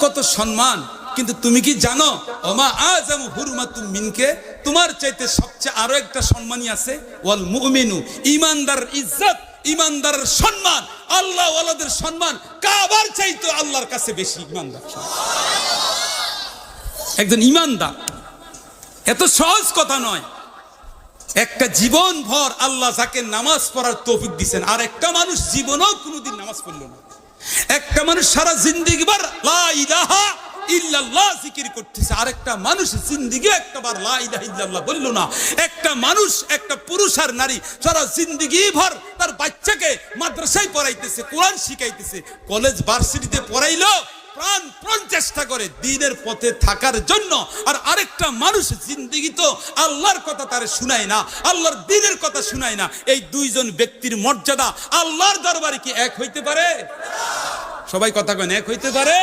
কত সম্মান, কিন্তু তুমি কি জানো ওমা আযামু হুরমাতুম মিনকে, তোমার চাইতে সবচেয়ে আরো একটা সম্মানই আছে, ওয়াল মুমিনু, ঈমানদার ইজ্জত, ঈমানদারের সম্মান, আল্লাহ ওয়ালাদের সম্মান কাবার চাইতে আল্লাহর কাছে বেশি। ঈমানদার, একজন ঈমানদার, এত সহজ কথা নয়। একটা জীবন ভর আল্লাহ যাকে নামাজ পড়ার তৌফিক দিবেন, আর একটা মানুষ জীবনেও কোনোদিন নামাজ পড়লো না। একটা মানুষ সারা জিন্দেগি ভর লা ইলাহা ইল্লাল্লাহ জিকির করতেছে, আরেকটা মানুষ জিন্দেগি একটাবার লা ইলাহা ইল্লাল্লাহ বললো না। একটা মানুষ, একটা পুরুষ আর নারী সারা জিন্দেগি ভর তার বাচ্চাকে মাদ্রাসায় পড়াইতেছে, কোরআন শিখাইতেছে, কলেজ ভার্সিটিতে পড়াইলো, প্রাণ চেষ্টা করে দ্বীনের পথে থাকার জন্য। আর আরেকটা মানুষ জিন্দেগি তো আল্লাহর কথা তারে শুনায় না, আল্লাহর দ্বীনের কথা শুনায় না। এই দুইজন ব্যক্তির মর্যাদা আল্লাহর দরবারে কি এক হইতে পারে? সবাই কথা কেন এক হইতে পারে?